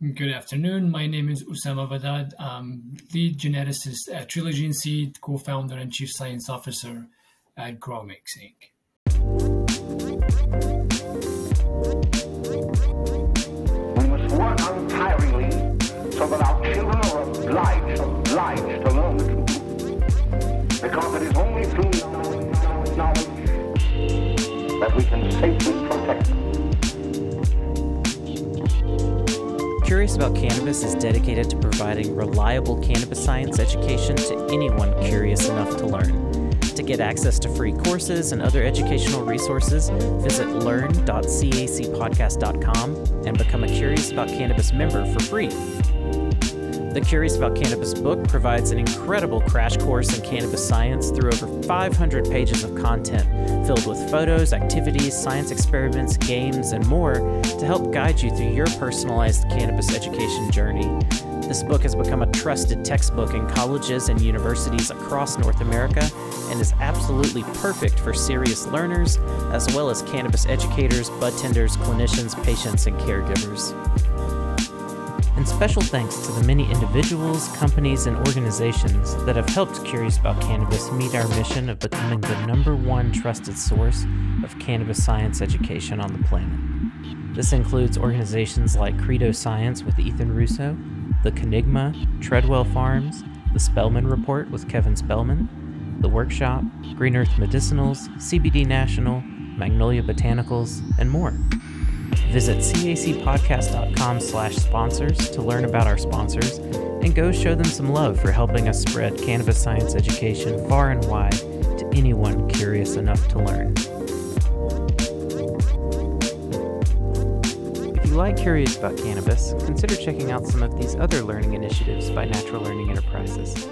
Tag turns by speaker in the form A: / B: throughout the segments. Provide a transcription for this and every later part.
A: Good afternoon. My name is Oussama Badad. I'm lead geneticist at Trilogene Seeds, co-founder and chief science officer at GrowMix Inc.
B: We must work untiringly so that our children are obliged to learn the truth. Because it is only through knowledge that we can safely protect them.
C: Curious About Cannabis is dedicated to providing reliable cannabis science education to anyone curious enough to learn. To get access to free courses and other educational resources, visit learn.cacpodcast.com and become a Curious About Cannabis member for free. The Curious About Cannabis book provides an incredible crash course in cannabis science through over 500 pages of content filled with photos, activities, science experiments, games, and more to help guide you through your personalized cannabis education journey. This book has become a trusted textbook in colleges and universities across North America and is absolutely perfect for serious learners, as well as cannabis educators, bud tenders, clinicians, patients, and caregivers. And special thanks to the many individuals, companies, and organizations that have helped Curious About Cannabis meet our mission of becoming the #1 trusted source of cannabis science education on the planet. This includes organizations like Credo Science with Ethan Russo, the Kenigma, Treadwell Farms, the Spellman Report with Kevin Spellman, The Workshop, Green Earth Medicinals, CBD National, Magnolia Botanicals, and more. Visit cacpodcast.com/sponsors to learn about our sponsors and go show them some love for helping us spread cannabis science education far and wide to anyone curious enough to learn. If you like Curious About Cannabis, consider checking out some of these other learning initiatives by Natural Learning Enterprises.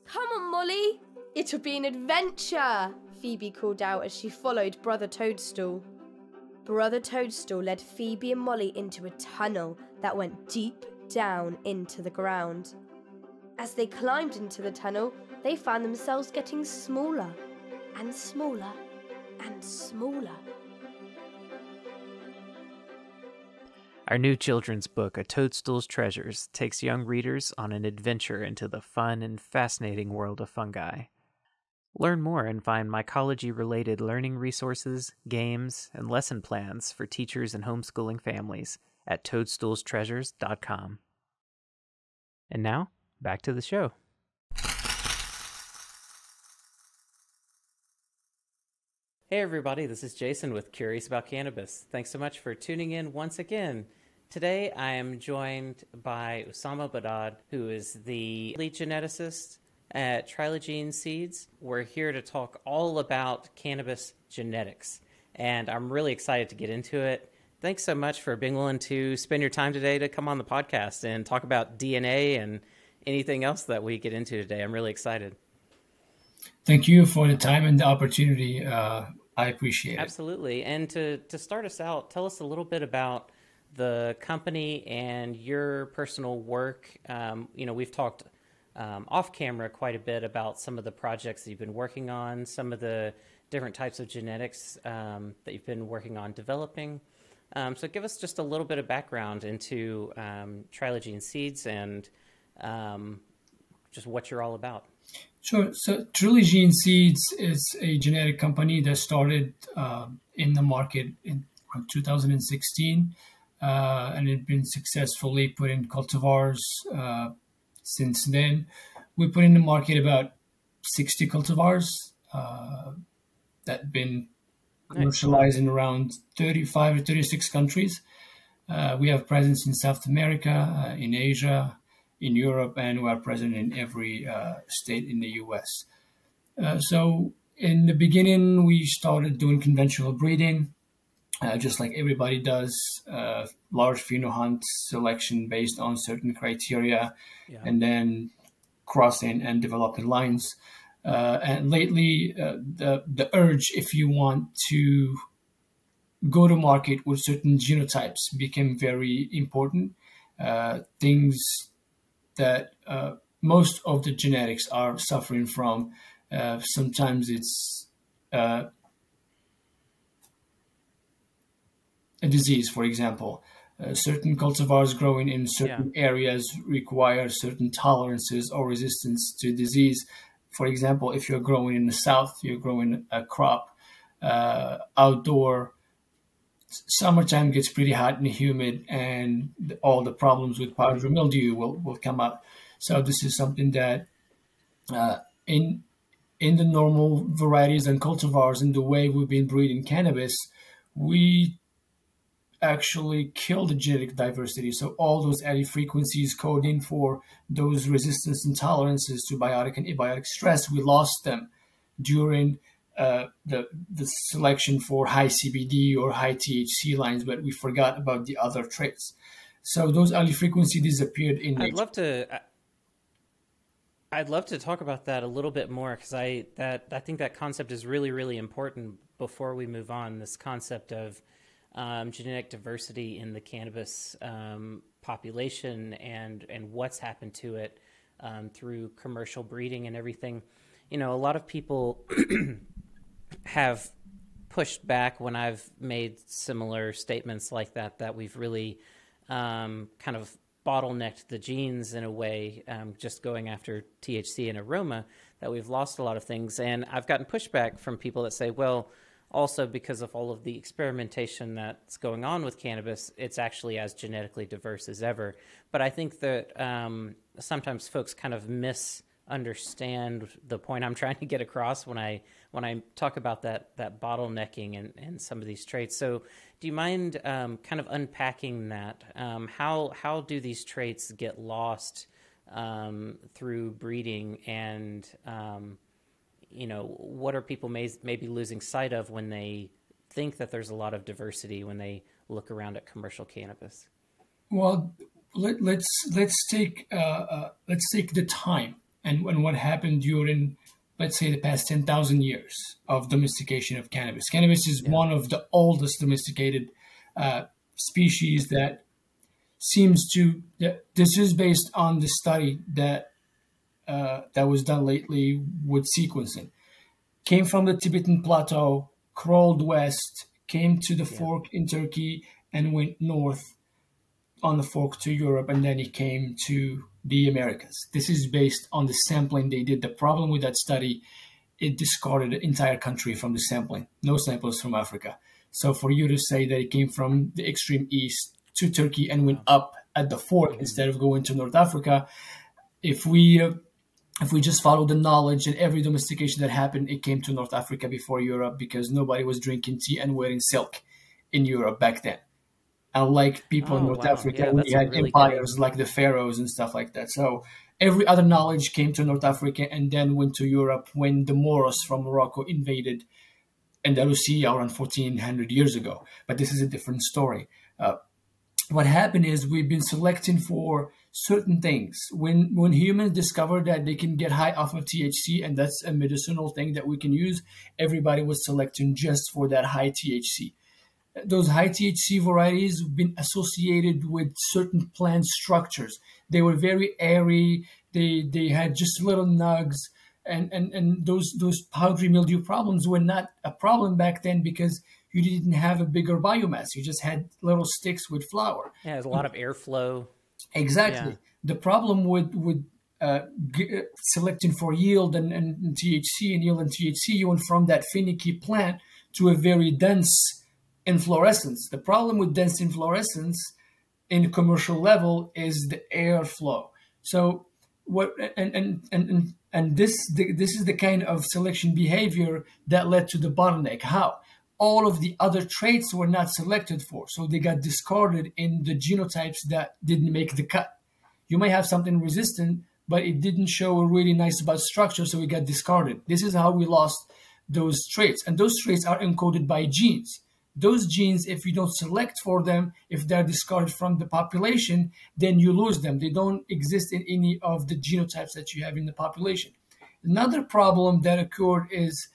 D: Come on, Molly! It'll be an adventure! Phoebe called out as she followed Brother Toadstool. Brother Toadstool led Phoebe and Molly into a tunnel that went deep down into the ground. As they climbed into the tunnel, they found themselves getting smaller and smaller and smaller.
C: Our new children's book, A Toadstool's Treasures, takes young readers on an adventure into the fun and fascinating world of fungi. Learn more and find mycology-related learning resources, games, and lesson plans for teachers and homeschooling families at toadstoolstreasures.com. And now, back to the show. Hey everybody, this is Jason with Curious About Cannabis. Thanks so much for tuning in once again. Today I am joined by Oussama Badad, who is the lead geneticist at Trilogene Seeds. We're here to talk all about cannabis genetics, and I'm really excited to get into it. Thanks so much for being willing to spend your time today to come on the podcast and talk about DNA and anything else that we get into today. I'm really excited.
A: Thank you for the time and the opportunity. I appreciate it.
C: Absolutely. And to start us out, tell us a little bit about the company and your personal work. We've talked off camera quite a bit about some of the projects that you've been working on, some of the different types of genetics that you've been working on developing. So give us just a little bit of background into Trilogene Seeds and just what you're all about.
A: Sure. So Trilogene Seeds is a genetic company that started in the market in 2016, and it's been successfully put in cultivars since then. We put in the market about 60 cultivars that have been commercialized in around 35 or 36 countries. We have presence in South America, in Asia, in Europe, and we are present in every state in the US. So in the beginning, we started doing conventional breeding, just like everybody does, large phenohunt selection based on certain criteria, and then crossing and developing lines. And lately, the urge, if you want to go to market with certain genotypes, became very important. Things that most of the genetics are suffering from. Sometimes it's a disease, for example. Certain cultivars growing in certain areas require certain tolerances or resistance to disease. For example, if you're growing in the south, you're growing a crop outdoor. Summertime gets pretty hot and humid, and all the problems with powdery mildew will come up. So this is something that in the normal varieties and cultivars, in the way we've been breeding cannabis, we actually kill the genetic diversity. So all those allele frequencies coding for those resistance and tolerances to biotic and abiotic stress, we lost them during the selection for high CBD or high THC lines, but we forgot about the other traits. So those allele frequency disappeared in nature.
C: I'd love to talk about that a little bit more, because I think that concept is really, really important before we move on. This concept of genetic diversity in the cannabis population and what's happened to it through commercial breeding and everything. You know, a lot of people have pushed back when I've made similar statements like that we've really kind of bottlenecked the genes in a way, just going after THC and aroma, that we've lost a lot of things. And I've gotten pushback from people that say, well, also because of all of the experimentation that's going on with cannabis, it's actually as genetically diverse as ever. But I think that sometimes folks kind of misunderstand the point I'm trying to get across when I talk about that bottlenecking and some of these traits. So do you mind kind of unpacking that? How do these traits get lost through breeding, and you know, what are people maybe losing sight of when they think that there's a lot of diversity when they look around at commercial cannabis?
A: Well, let's take the time and what happened during, let's say, the past 10,000 years of domestication of cannabis. Cannabis is one of the oldest domesticated species that seems to. This is based on the study that was done lately with sequencing. Came from the Tibetan Plateau, crawled west, came to the fork in Turkey, and went north on the fork to Europe, and then it came to the Americas. This is based on the sampling they did. The problem with that study, it discarded the entire country from the sampling. No samples from Africa. So for you to say that it came from the extreme east to Turkey and went up at the fork instead of going to North Africa, if we just follow the knowledge and every domestication that happened, it came to North Africa before Europe, because nobody was drinking tea and wearing silk in Europe back then. Unlike people in North Africa, we had really empires like the pharaohs and stuff like that. So every other knowledge came to North Africa and then went to Europe when the Moors from Morocco invaded Andalusia around 1400 years ago. But this is a different story. What happened is we've been selecting for certain things. When humans discovered that they can get high off of THC, and that's a medicinal thing that we can use, everybody was selecting just for that high THC. Those high THC varieties have been associated with certain plant structures. They were very airy. They had just little nugs, and those powdery mildew problems were not a problem back then, because you didn't have a bigger biomass. You just had little sticks with flower.
C: Yeah, there's a lot of airflow.
A: Exactly. Yeah. The problem with selecting for yield and THC and yield and THC, you went from that finicky plant to a very dense inflorescence. The problem with dense inflorescence in the commercial level is the airflow. So what and this is the kind of selection behavior that led to the bottleneck. How? All of the other traits were not selected for, so they got discarded in the genotypes that didn't make the cut. You might have something resistant, but it didn't show a really nice bud structure, so it got discarded. This is how we lost those traits, and those traits are encoded by genes. Those genes, if you don't select for them, if they're discarded from the population, then you lose them. They don't exist in any of the genotypes that you have in the population. Another problem that occurred is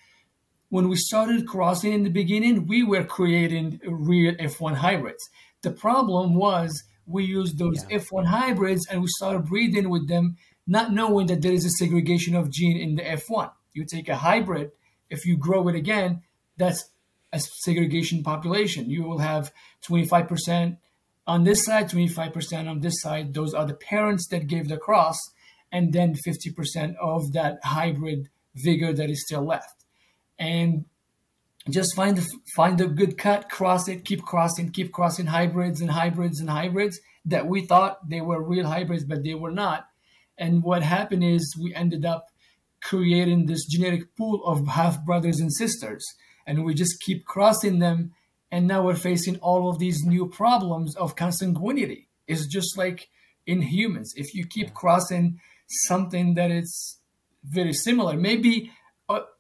A: when we started crossing in the beginning, we were creating real F1 hybrids. The problem was we used those F1 hybrids and we started breeding with them, not knowing that there is a segregation of gene in the F1. You take a hybrid, if you grow it again, that's a segregation population. You will have 25% on this side, 25% on this side. Those are the parents that gave the cross, and then 50% of that hybrid vigor that is still left. And just find a good cut, cross it, keep crossing hybrids and hybrids and hybrids that we thought they were real hybrids, but they were not. And what happened is we ended up creating this genetic pool of half brothers and sisters, and we just keep crossing them. And now we're facing all of these new problems of consanguinity. It's just like in humans. If you keep crossing something that is very similar, maybe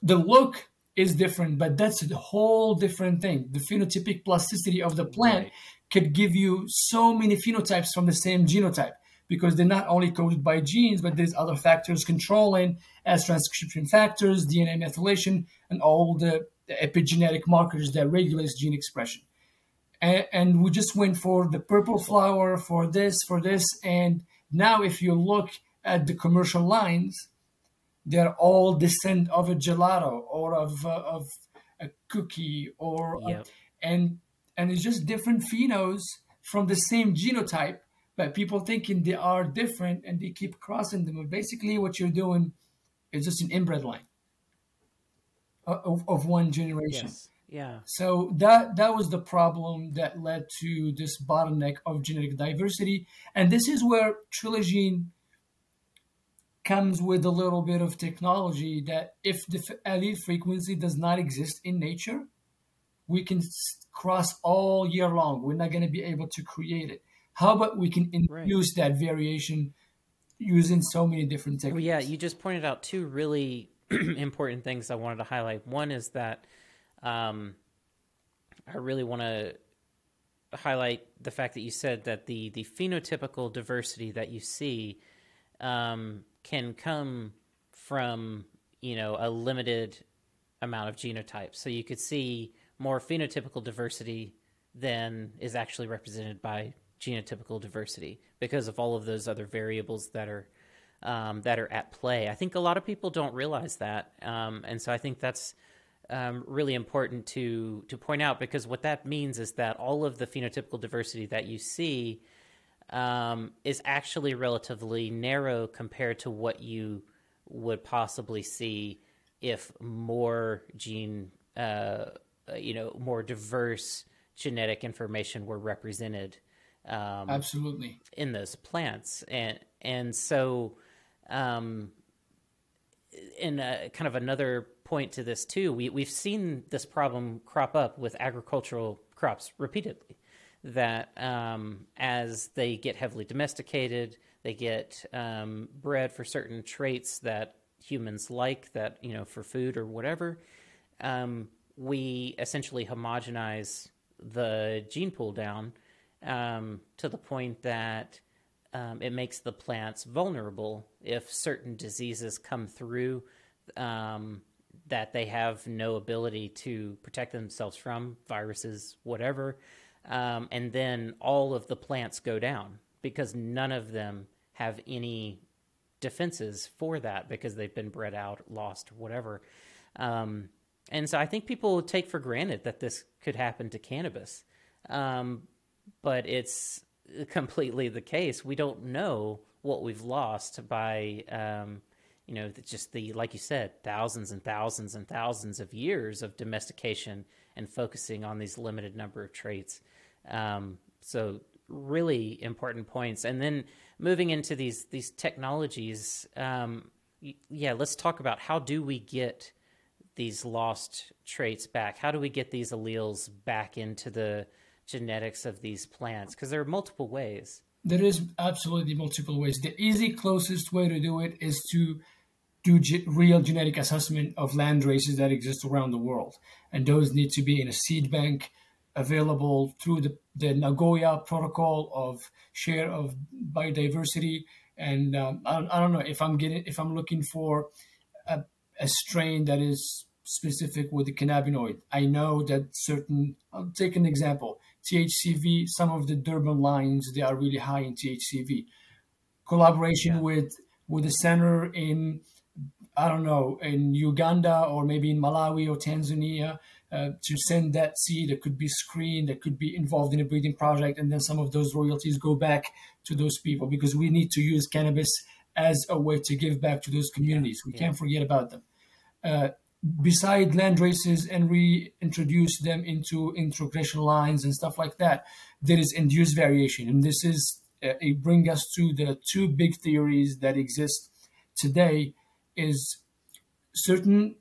A: the look is different, but that's a whole different thing. The phenotypic plasticity of the plant could give you so many phenotypes from the same genotype, because they're not only coded by genes, but there's other factors controlling, as transcription factors, DNA methylation, and all the epigenetic markers that regulates gene expression. And we just went for the purple flower, for this. And now if you look at the commercial lines, they're all descent of a gelato or of a cookie, or and it's just different phenos from the same genotype, but people thinking they are different and they keep crossing them. But basically what you're doing is just an inbred line of one generation.
C: Yes. Yeah.
A: So that was the problem that led to this bottleneck of genetic diversity. And this is where Trilogene comes with a little bit of technology, that if the allele frequency does not exist in nature, we can cross all year long. We're not going to be able to create it. How about we can induce that variation using so many different techniques?
C: Well, yeah, you just pointed out two really important things I wanted to highlight. One is that I really want to highlight the fact that you said that the phenotypical diversity that you see can come from, a limited amount of genotypes. So you could see more phenotypical diversity than is actually represented by genotypical diversity, because of all of those other variables that are at play. I think a lot of people don't realize that, and so I think that's really important to point out, because what that means is that all of the phenotypical diversity that you see is actually relatively narrow compared to what you would possibly see if more more diverse genetic information were represented
A: absolutely
C: in those plants. And so in kind of another point to this too, we've seen this problem crop up with agricultural crops repeatedly, that as they get heavily domesticated, they get bred for certain traits that humans like, that, for food or whatever, we essentially homogenize the gene pool down to the point that it makes the plants vulnerable if certain diseases come through that they have no ability to protect themselves from, viruses, whatever. And then all of the plants go down because none of them have any defenses for that, because they've been bred out, lost, whatever. And so I think people take for granted that this could happen to cannabis. But it's completely the case. We don't know what we've lost by, just like you said, thousands and thousands and thousands of years of domestication and focusing on these limited number of traits. So really important points. And then moving into these technologies, let's talk about, how do we get these lost traits back? How do we get these alleles back into the genetics of these plants? Because there are multiple ways.
A: There is absolutely multiple ways. The easy, closest way to do it is to do real genetic assessment of land races that exist around the world. And those need to be in a seed bank available through the Nagoya protocol of share of biodiversity. And I don't know if I'm looking for a strain that is specific with the cannabinoid. I know that I'll take an example, THCV, some of the Durban lines, they are really high in THCV. Collaboration with a center in, I don't know, in Uganda or maybe in Malawi or Tanzania, to send that seed that could be screened, that could be involved in a breeding project, and then some of those royalties go back to those people, because we need to use cannabis as a way to give back to those communities. We can't forget about them. Beside land races and reintroduce them into introgression lines and stuff like that, there is induced variation. And this is, it brings us to the two big theories that exist today, is certain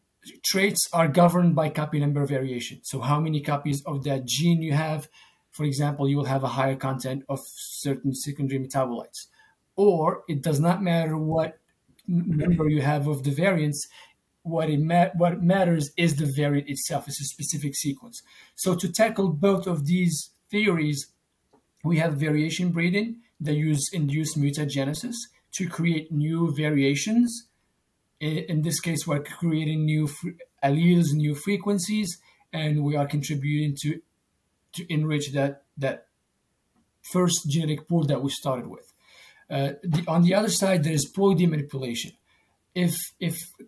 A: traits are governed by copy number variation. So how many copies of that gene you have, for example, you will have a higher content of certain secondary metabolites. Or it does not matter what number you have of the variants. What matters is the variant itself. It's a specific sequence. So to tackle both of these theories, we have variation breeding that use induced mutagenesis to create new variations. In this case, we're creating new alleles, new frequencies, and we are contributing to enrich that first genetic pool that we started with. On the other side, there is ploidy manipulation. If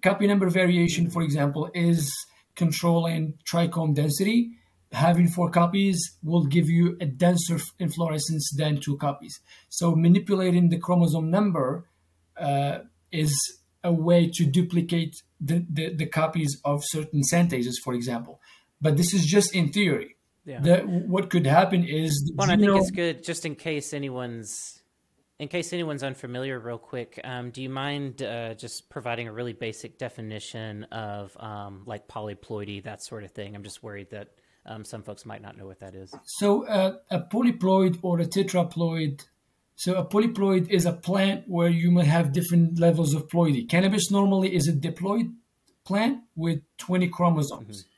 A: copy number variation, for example, is controlling trichome density, having 4 copies will give you a denser inflorescence than 2 copies. So manipulating the chromosome number is a way to duplicate the copies of certain syntases, for example. But this is just in theory. Yeah. What could happen is...
C: Well, I think it's good, just in case anyone's unfamiliar, real quick, do you mind just providing a really basic definition of like polyploidy, that sort of thing? I'm just worried that some folks might not know what that is.
A: So a polyploid or a tetraploid. So a polyploid is a plant where you may have different levels of ploidy. Cannabis normally is a diploid plant with 20 chromosomes. Mm-hmm.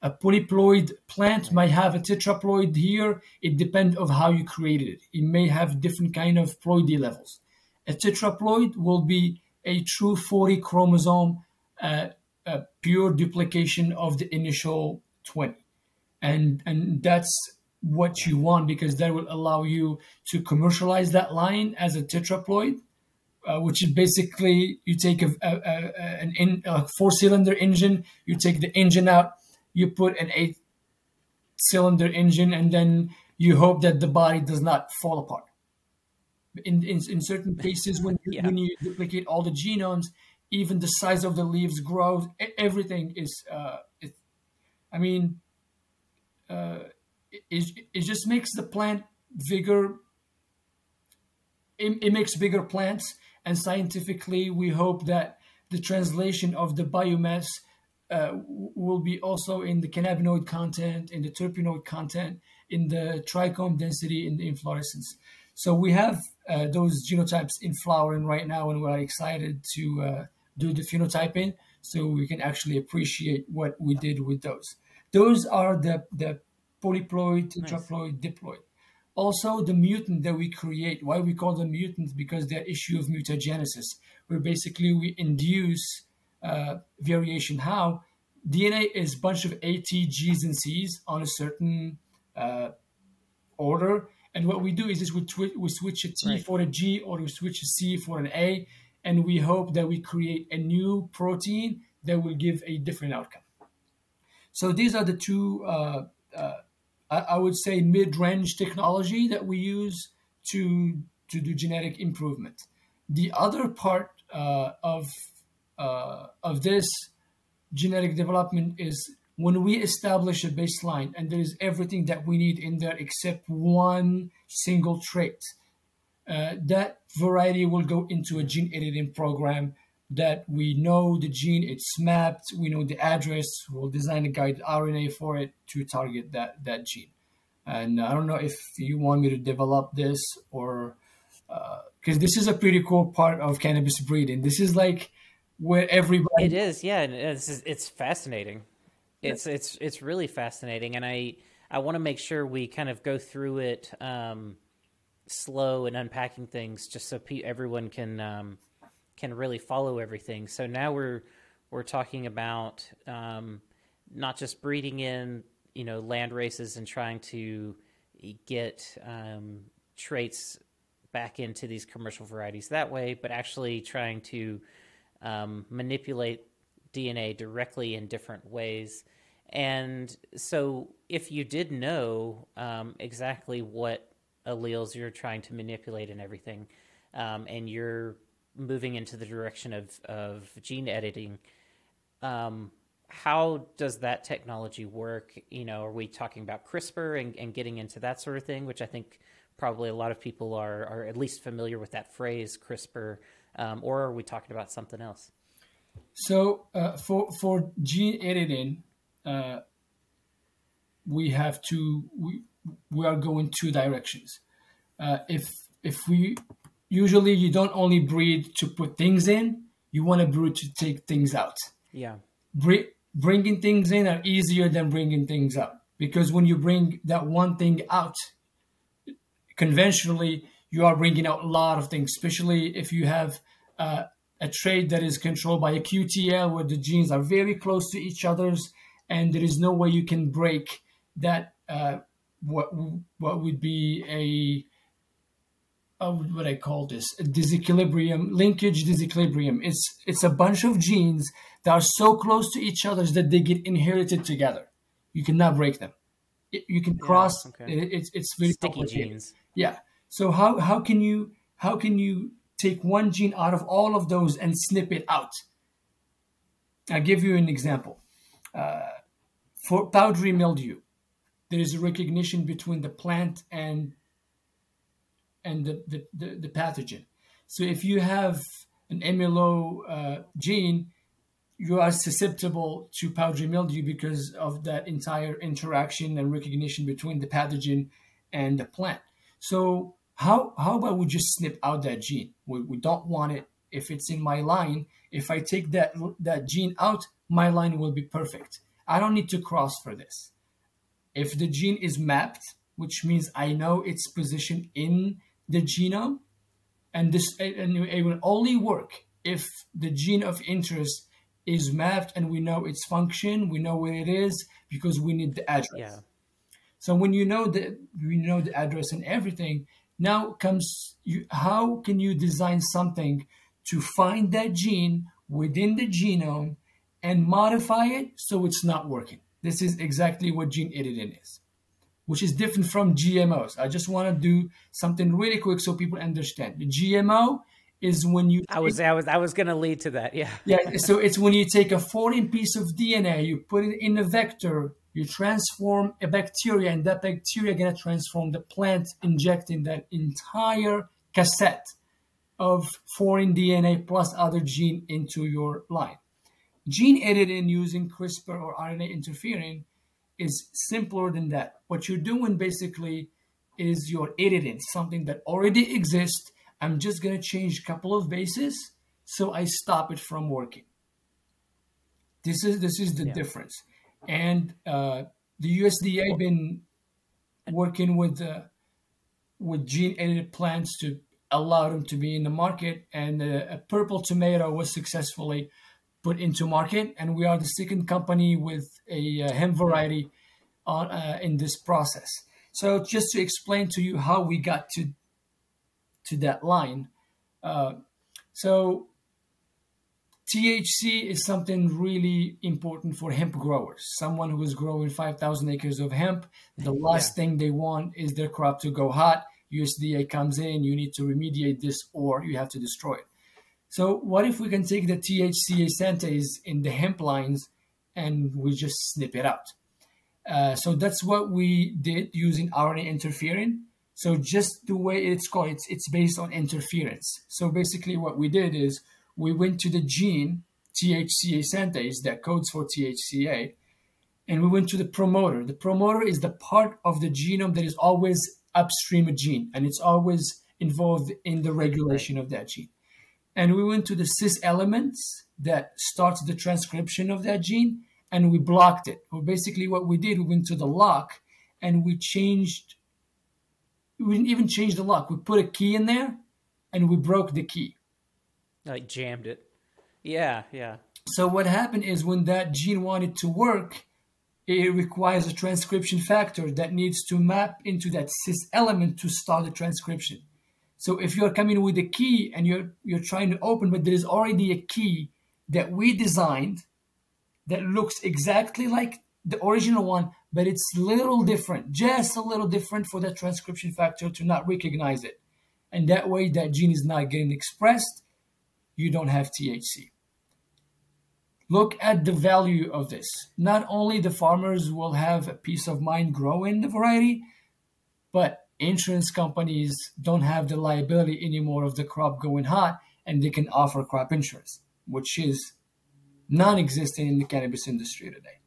A: A polyploid plant might have a tetraploid here. It depends on how you created it. It may have different kind of ploidy levels. A tetraploid will be a true 40 chromosome, pure duplication of the initial 20. And that's what you want, because that will allow you to commercialize that line as a tetraploid, which is basically you take a 4-cylinder engine, you take the engine out, you put an 8-cylinder engine, and then you hope that the body does not fall apart. In certain cases, when you duplicate all the genomes, even the size of the leaves grows. Everything is, it just makes the plant bigger. It makes bigger plants, and scientifically, we hope that the translation of the biomass will be also in the cannabinoid content, in the terpenoid content, in the trichome density, in the inflorescence. So we have those genotypes in flowering right now, and we're excited to do the phenotyping so we can actually appreciate what we did with those. Those are the polyploid, tetraploid, diploid. Also, the mutant that we create, why we call them mutants, because they're issue of mutagenesis, where basically we induce variation. How? DNA is a bunch of A, T, Gs, and Cs on a certain order. And what we do is we switch a T for a G, or we switch a C for an A, and we hope that we create a new protein that will give a different outcome. So these are the two, I would say, mid-range technology that we use to do genetic improvement. The other part of this genetic development is when we establish a baseline and there is everything that we need in there except one single trait, that variety will go into a gene editing program that we know the gene, it's mapped, we know the address, we'll design a guide RNA for it to target that gene. And I don't know if you want me to develop this, or because this is a pretty cool part of cannabis breeding. This is like where everybody...
C: It is, yeah, and it's fascinating. It's really fascinating, and I want to make sure we kind of go through it slow and unpacking things, just so everyone can really follow everything. So now we're talking about not just breeding in land races and trying to get traits back into these commercial varieties that way, but actually trying to manipulate DNA directly in different ways. And so if you did know exactly what alleles you're trying to manipulate and everything, and you're moving into the direction of gene editing, how does that technology work? You know, are we talking about CRISPR and getting into that sort of thing, which I think probably a lot of people are at least familiar with that phrase, CRISPR, or are we talking about something else?
A: So for gene editing, we are going two directions. If we usually you don't only breed to put things in, you want to breed to take things out.
C: Yeah.
A: Bringing things in are easier than bringing things out, because when you bring that one thing out, conventionally you are bringing out a lot of things, especially if you have a trait that is controlled by a QTL where the genes are very close to each other's, and there is no way you can break that. What would be what I call this, a disequilibrium, linkage disequilibrium. It's a bunch of genes that are so close to each other that they get inherited together. You cannot break them. You can cross.
C: Okay.
A: It's very
C: sticky
A: complicated.
C: genes.
A: Yeah. So how can you take one gene out of all of those and snip it out? I'll give you an example. For powdery mildew, there is a recognition between the plant and the pathogen. So if you have an MLO gene, you are susceptible to powdery mildew because of that entire interaction and recognition between the pathogen and the plant. So how about we just snip out that gene? We don't want it. If it's in my line, if I take that gene out, my line will be perfect. I don't need to cross for this. If the gene is mapped, which means I know its position in the genome, and it will only work if the gene of interest is mapped and we know its function, we know where it is, because we need the address.
C: Yeah.
A: So when we know the address and everything, now comes how can you design something to find that gene within the genome and modify it so it's not working? This is exactly what gene editing is, which is different from GMOs. I just want to do something really quick so people understand. The GMO is when you
C: I was going to lead to that. Yeah.
A: Yeah. So it's when you take a foreign piece of DNA, you put it in a vector, you transform a bacteria, and that bacteria gonna transform the plant, injecting that entire cassette of foreign DNA plus other gene into your line. Gene editing using CRISPR or RNA interfering is simpler than that. What you're doing basically is you're editing something that already exists. I'm just going to change a couple of bases so I stop it from working. This is the difference. And the USDA been working with gene edited plants to allow them to be in the market, and a purple tomato was successfully put into market, and we are the second company with a hemp variety in this process. So just to explain to you how we got to that line. So THC is something really important for hemp growers. Someone who is growing 5,000 acres of hemp, the last thing they want is their crop to go hot. USDA comes in, you need to remediate this or you have to destroy it. So what if we can take the THC synthase in the hemp lines and we just snip it out? So that's what we did using RNA interfering. So just the way it's called, it's based on interference. So basically what we did is we went to the gene, THCA synthase, that codes for THCA, and we went to the promoter. The promoter is the part of the genome that is always upstream a gene, and it's always involved in the regulation of that gene. And we went to the cis elements that starts the transcription of that gene, and we blocked it. Well, basically what we did, we went to the lock and we didn't even change the lock. We put a key in there and we broke the key.
C: Like jammed it. Yeah.
A: So what happened is when that gene wanted to work, it requires a transcription factor that needs to map into that cis element to start the transcription. So if you're coming with a key and you're trying to open, but there is already a key that we designed that looks exactly like the original one, but it's a little different, just a little different for that transcription factor to not recognize it. And that way that gene is not getting expressed, you don't have THC. Look at the value of this. Not only the farmers will have a peace of mind growing the variety, but insurance companies don't have the liability anymore of the crop going hot, and they can offer crop insurance, which is non-existent in the cannabis industry today.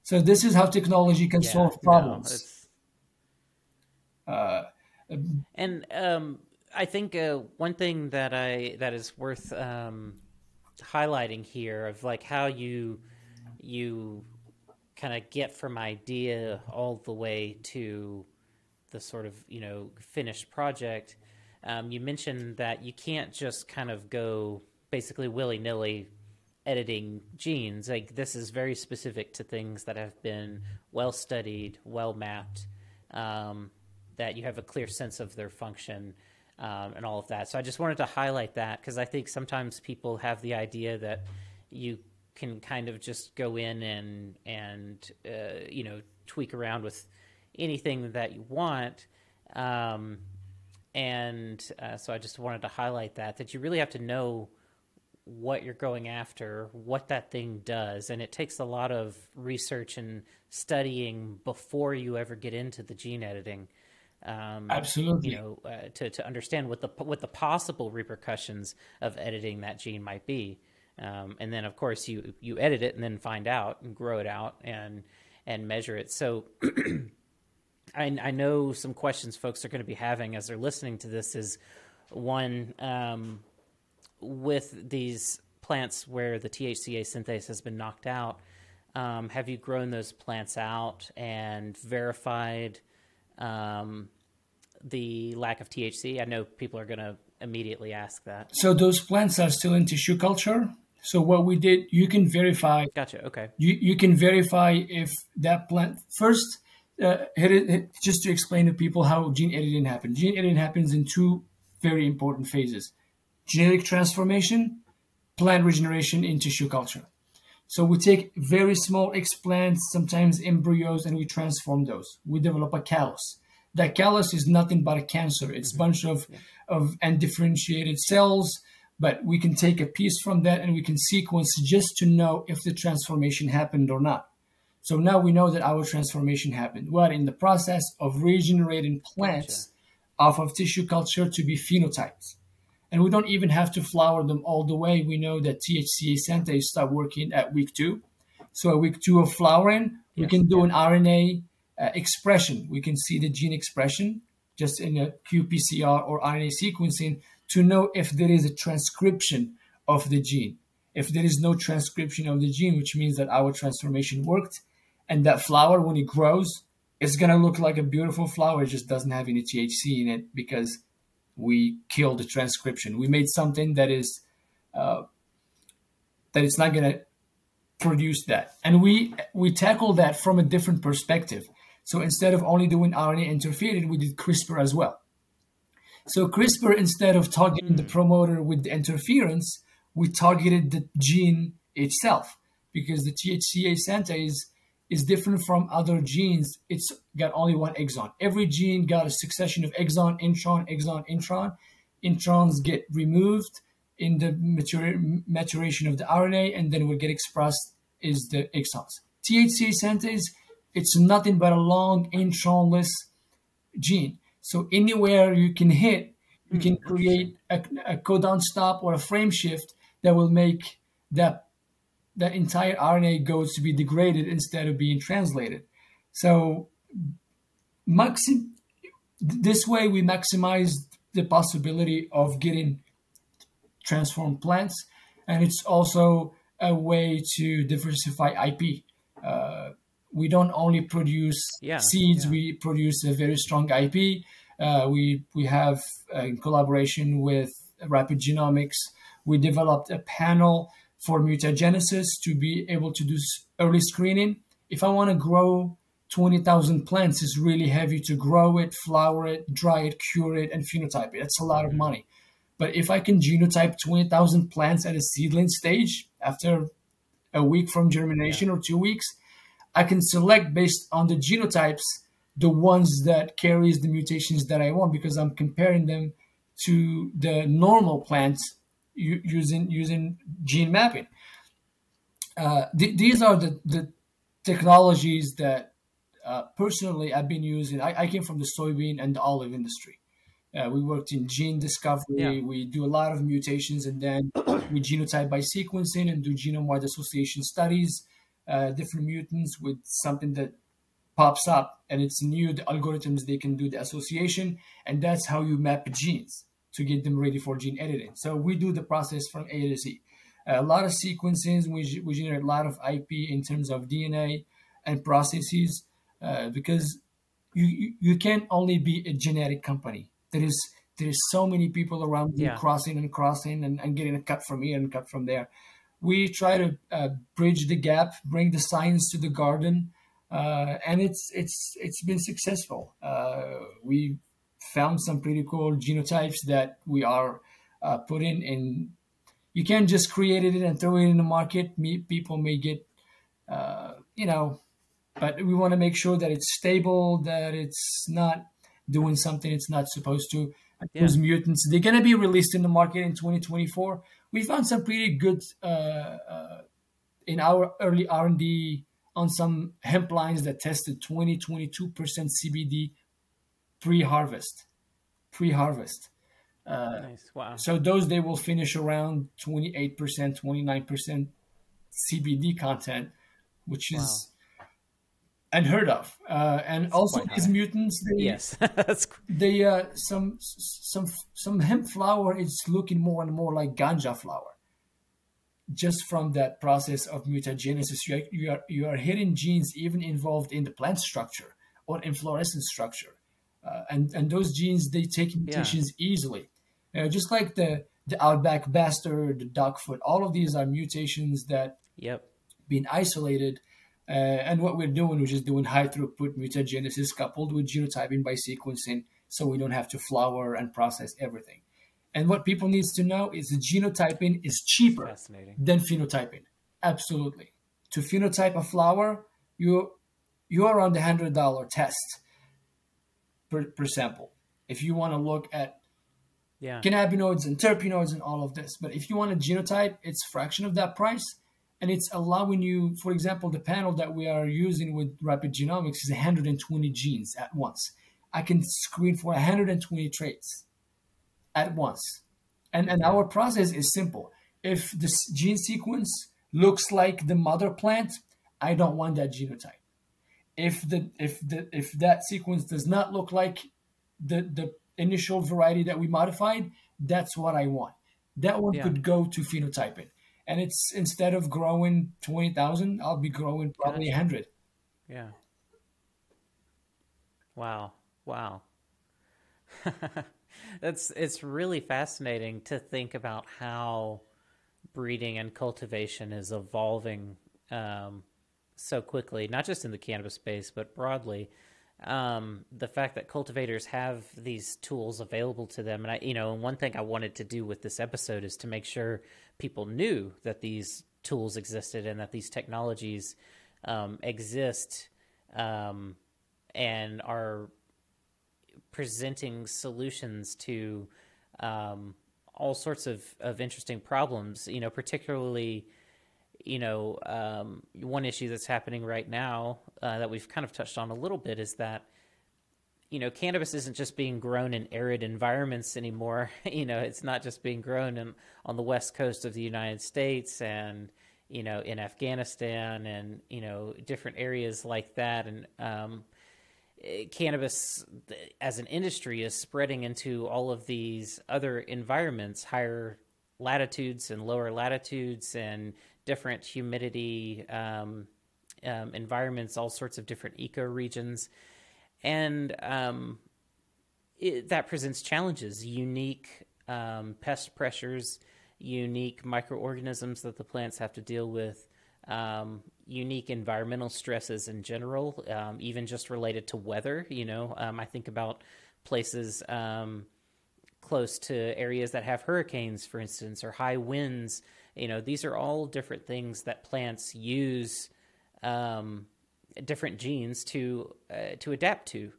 A: So this is how technology can solve problems.
C: And I think one thing that is worth highlighting here of like how you kind of get from idea all the way to the sort of, you know, finished project. You mentioned that you can't just kind of go basically willy-nilly editing genes. Like, this is very specific to things that have been well studied, well mapped, that you have a clear sense of their function, and all of that. So I just wanted to highlight that, because I think sometimes people have the idea that you can kind of just go in and you know, tweak around with anything that you want. So I just wanted to highlight that you really have to know what you're going after, what that thing does. And it takes a lot of research and studying before you ever get into the gene editing.
A: Absolutely.
C: You know, to understand what the possible repercussions of editing that gene might be. And then of course you edit it and then find out and grow it out and measure it. So I know some questions folks are going to be having as they're listening to this is one, with these plants where the THCA synthase has been knocked out, have you grown those plants out and verified the lack of THC? I know people are going to immediately ask that.
A: So those plants are still in tissue culture. So what we did, you can verify.
C: Gotcha. Okay.
A: You can verify if that plant first. Just to explain to people how gene editing happens. Gene editing happens in two very important phases: genetic transformation, plant regeneration in tissue culture. So we take very small explants, sometimes embryos, and we transform those. We develop a callus. That callus is nothing but a cancer. It's a bunch of undifferentiated cells, but we can take a piece from that and we can sequence just to know if the transformation happened or not. So now we know that our transformation happened. We're in the process of regenerating plants off of tissue culture to be phenotyped. And we don't even have to flower them all the way. We know that THCA synthase start working at week 2. So at week 2 of flowering, we can do an RNA expression. We can see the gene expression just in a qPCR or RNA sequencing to know if there is a transcription of the gene. If there is no transcription of the gene, which means that our transformation worked, and that flower, when it grows, it's going to look like a beautiful flower. It just doesn't have any THC in it because we killed the transcription. We made something that is that it's not going to produce that. And we tackle that from a different perspective. So instead of only doing RNA interfered, we did CRISPR as well. So CRISPR, instead of targeting the promoter with the interference, we targeted the gene itself, because the THCA synthase is different from other genes. It's got only one exon. Every gene got a succession of exon, intron, exon, intron. Introns get removed in the maturation of the RNA, and then what get expressed is the exons. THCA synthase, it's nothing but a long intronless gene. So anywhere you can hit, you can create a codon stop or a frame shift that will make that entire RNA goes to be degraded instead of being translated. So this way we maximize the possibility of getting transformed plants, and it's also a way to diversify IP. We don't only produce seeds, we produce a very strong IP. We have, in collaboration with Rapid Genomics, we developed a panel for mutagenesis to be able to do early screening. If I want to grow 20,000 plants, it's really heavy to grow it, flower it, dry it, cure it, and phenotype it. That's a lot of money. But if I can genotype 20,000 plants at a seedling stage after a week from germination or 2 weeks, I can select based on the genotypes the ones that carries the mutations that I want, because I'm comparing them to the normal plants using gene mapping. These are the technologies that personally I've been using. I came from the soybean and the olive industry. We worked in gene
C: Yeah.
A: discovery. We do a lot of mutations, and then we genotype by sequencing and do genome-wide association studies, different mutants with something that pops up and it's new, the algorithms, they can do the association, and that's how you map genes to get them ready for gene editing. So we do the process from A to Z. A lot of sequences, we generate a lot of IP in terms of DNA and processes, because you can't only be a genetic company. There is so many people around you
C: Yeah.
A: crossing and getting a cut from here and cut from there. We try to bridge the gap, bring the science to the garden, and it's been successful. We found some pretty cool genotypes that we are putting in. You can't just create it and throw it in the market. People may get, but we want to make sure that it's stable, that it's not doing something it's not supposed to.
C: Yeah.
A: Those mutants, they're going to be released in the market in 2024. We found some pretty good in our early R&D on some hemp lines that tested 22% CBD pre-harvest.
C: Nice. Wow.
A: So those, they will finish around 28%, 29% CBD content, which is unheard of. And also
C: quite
A: these
C: high.
A: mutants,
C: Yes. That's
A: they some hemp flower is looking more and more like ganja flower, just from that process of mutagenesis. You are hitting genes even involved in the plant structure or inflorescence structure, and those genes, they take mutations easily, just like the outback bastard, the dogfoot. All of these are mutations that
C: Yep.
A: been isolated. And what we're doing, we're just doing high throughput mutagenesis coupled with genotyping by sequencing, so we don't have to flower and process everything. And what people needs to know is the genotyping is cheaper
C: Fascinating.
A: than phenotyping. Absolutely. To phenotype a flower, you're around the $100 test per sample. If you want to look at
C: Yeah.
A: cannabinoids and terpenoids and all of this. But if you want a genotype, it's a fraction of that price. And it's allowing you, for example, the panel that we are using with Rapid Genomics is 120 genes at once. I can screen for 120 traits at once. And our process is simple. If the gene sequence looks like the mother plant, I don't want that genotype. If that sequence does not look like the initial variety that we modified, that's what I want. That one could go to phenotyping. And it's, instead of growing 20,000, I'll be growing probably 100.
C: Yeah. Wow. It's really fascinating to think about how breeding and cultivation is evolving so quickly, not just in the cannabis space, but broadly. The fact that cultivators have these tools available to them. And and one thing I wanted to do with this episode is to make sure people knew that these tools existed and that these technologies exist, and are presenting solutions to all sorts of interesting problems, particularly, one issue that's happening right now that we've kind of touched on a little bit is that, cannabis isn't just being grown in arid environments anymore. It's not just being grown on the west coast of the United States and, in Afghanistan and, different areas like that. And cannabis as an industry is spreading into all of these other environments, higher latitudes and lower latitudes and different humidity environments, all sorts of different ecoregions. And that presents challenges, unique pest pressures, unique microorganisms that the plants have to deal with, unique environmental stresses in general, even just related to weather. I think about places close to areas that have hurricanes, for instance, or high winds. These are all different things that plants use different genes to adapt to.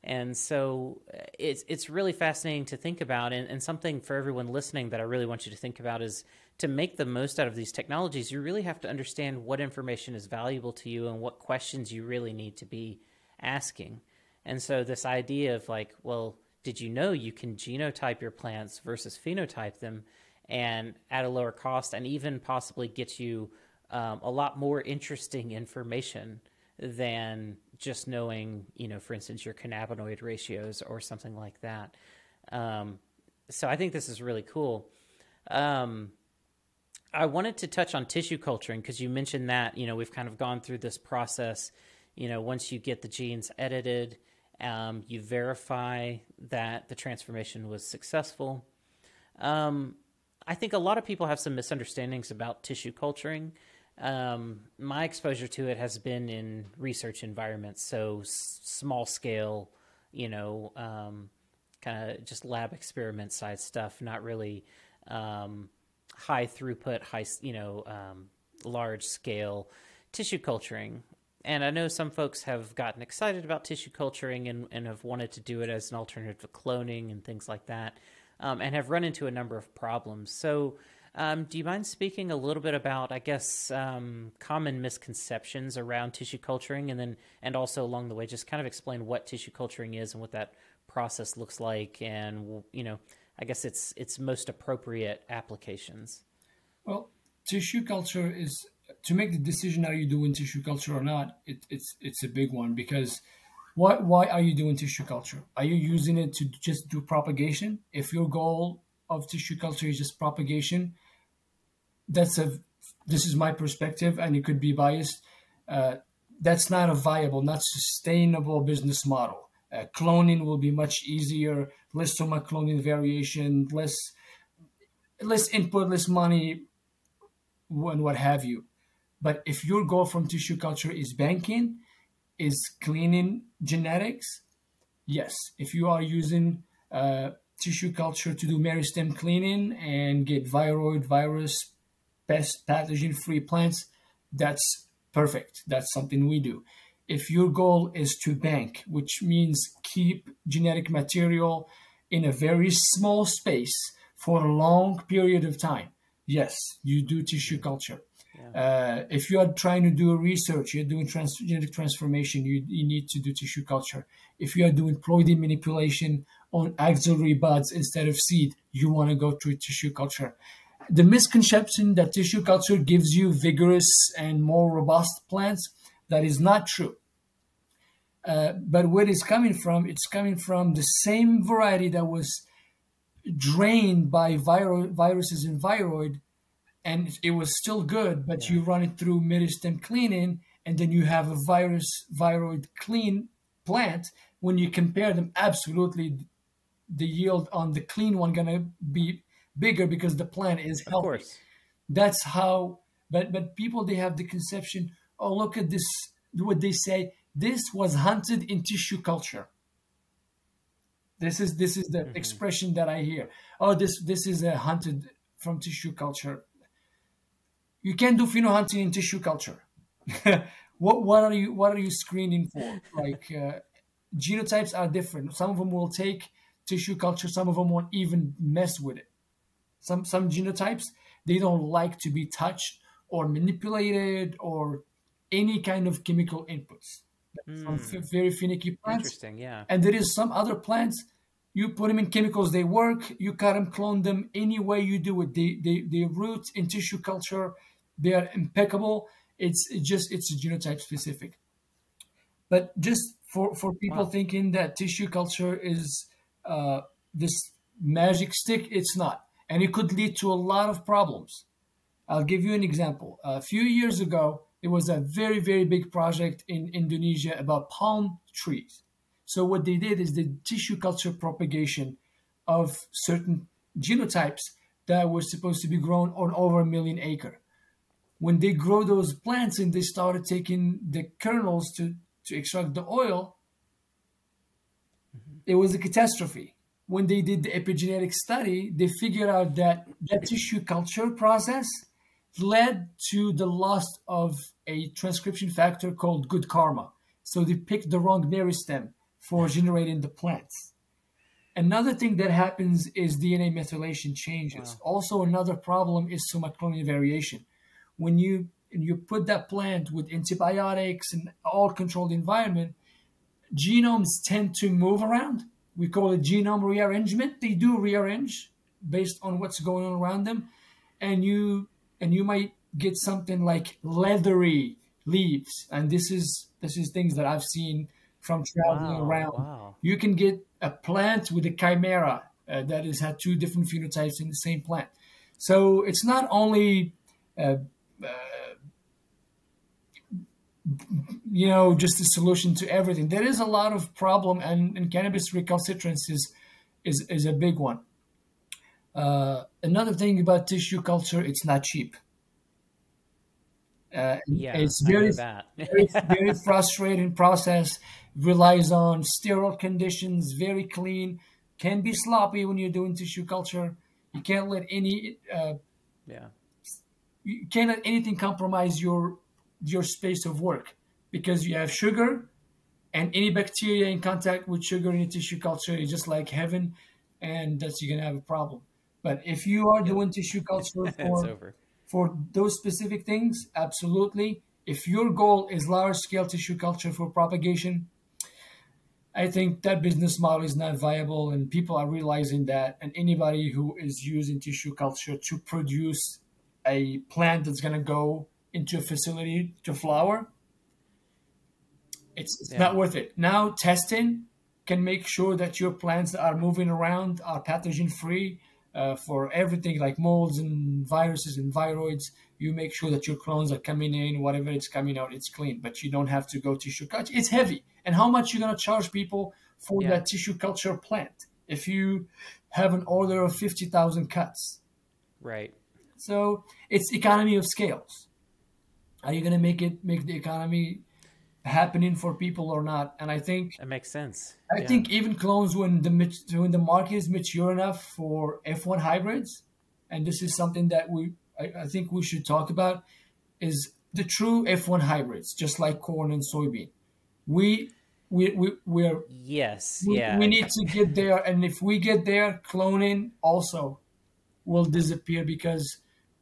C: And so it's really fascinating to think about, and something for everyone listening that I really want you to think about is to make the most out of these technologies, you really have to understand what information is valuable to you and what questions you really need to be asking. And so this idea of like, well, did you know you can genotype your plants versus phenotype them and at a lower cost, and even possibly get you a lot more interesting information than just knowing, for instance, your cannabinoid ratios or something like that. So I think this is really cool. I wanted to touch on tissue culturing because you mentioned that, we've kind of gone through this process. Once you get the genes edited, you verify that the transformation was successful. I think a lot of people have some misunderstandings about tissue culturing. My exposure to it has been in research environments, so small scale, kind of just lab experiment size stuff, not really high throughput, large scale tissue culturing. And I know some folks have gotten excited about tissue culturing and have wanted to do it as an alternative to cloning and things like that, and have run into a number of problems. So do you mind speaking a little bit about, I guess, common misconceptions around tissue culturing, and also along the way just kind of explain what tissue culturing is and what that process looks like, and I guess its most appropriate applications?
A: Well, tissue culture is, to make the decision, are you doing tissue culture or not? It's a big one, because why are you doing tissue culture? Are you using it to just do propagation? If your goal of tissue culture is just propagation, this is my perspective, and it could be biased. That's not a viable, not sustainable business model. Cloning will be much easier, less stomach cloning variation, less input, less money, and what have you. But if your goal from tissue culture is banking, is cleaning genetics, yes. If you are using tissue culture to do meristem cleaning and get viroid, virus, pest, pathogen-free plants, that's perfect. That's something we do. If your goal is to bank, which means keep genetic material in a very small space for a long period of time, yes, you do tissue culture. Yeah. If you are trying to do research, you're doing genetic transformation, you need to do tissue culture. If you are doing ploidy manipulation on axillary buds instead of seed, you want to go through tissue culture. The misconception that tissue culture gives you vigorous and more robust plants, that is not true. But where it's coming from the same variety that was drained by viruses in viroid, and it was still good, but you run it through meristem cleaning, and then you have a viroid clean plant. When you compare them, absolutely the yield on the clean one gonna be bigger because the plant is healthy. Of course. That's how, but people, they have the conception, oh, look at this, what they say, this was hunted in tissue culture. This is the expression that I hear. Oh, this is a hunted from tissue culture. You can't do phenohunting in tissue culture. What are you screening for? Like genotypes are different. Some of them will take tissue culture. Some of them won't even mess with it. Some genotypes, they don't like to be touched or manipulated or any kind of chemical inputs. Some very finicky plants.
C: Interesting, yeah.
A: And there is some other plants, you put them in chemicals, they work. You cut them, clone them, any way you do it. They root in tissue culture. They are impeccable. It's genotype specific. But just for people thinking that tissue culture is this magic stick, it's not. And it could lead to a lot of problems. I'll give you an example. A few years ago, there was a very, very big project in Indonesia about palm trees. So what they did is the tissue culture propagation of certain genotypes that were supposed to be grown on over 1 million acres. When they grow those plants and they started taking the kernels to extract the oil, it was a catastrophe. When they did the epigenetic study, they figured out that tissue culture process led to the loss of a transcription factor called good karma. So they picked the wrong meristem for generating the plants. Another thing that happens is DNA methylation changes.
C: Wow.
A: Also, another problem is somatostatin variation. When you put that plant with antibiotics and all controlled environment, genomes tend to move around. We call it genome rearrangement. They do rearrange based on what's going on around them, and you might get something like leathery leaves. And this is things that I've seen from traveling around.
C: Wow.
A: You can get a plant with a chimera that has had two different phenotypes in the same plant. So it's not only just a solution to everything. There is a lot of problem, and cannabis recalcitrance is a big one. Another thing about tissue culture, it's not cheap. It's very, very frustrating process. Relies on sterile conditions, very clean. Can be sloppy when you're doing tissue culture. You can't let you can't let anything compromise your space of work, because you have sugar, and any bacteria in contact with sugar in a tissue culture is just like heaven, and you're gonna have a problem. But if you are doing tissue culture for those specific things, absolutely. If your goal is large scale tissue culture for propagation, I think that business model is not viable, and people are realizing that. And anybody who is using tissue culture to produce a plant that's going to go into a facility to flower, it's not worth it. Now, testing can make sure that your plants that are moving around are pathogen free for everything like molds and viruses and viroids. You make sure that your clones are coming in, whatever it's coming out, it's clean. But you don't have to go tissue culture. It's heavy. And how much you're going to charge people for that tissue culture plant if you have an order of 50,000 cuts?
C: Right.
A: So it's economy of scales. Are you going to make the economy happening for people or not? And I think
C: that makes sense.
A: I think even clones, when the market is mature enough for F1 hybrids, and this is something that I think we should talk about, is the true F1 hybrids, just like corn and soybean. We need to get there, and if we get there, cloning also will disappear, because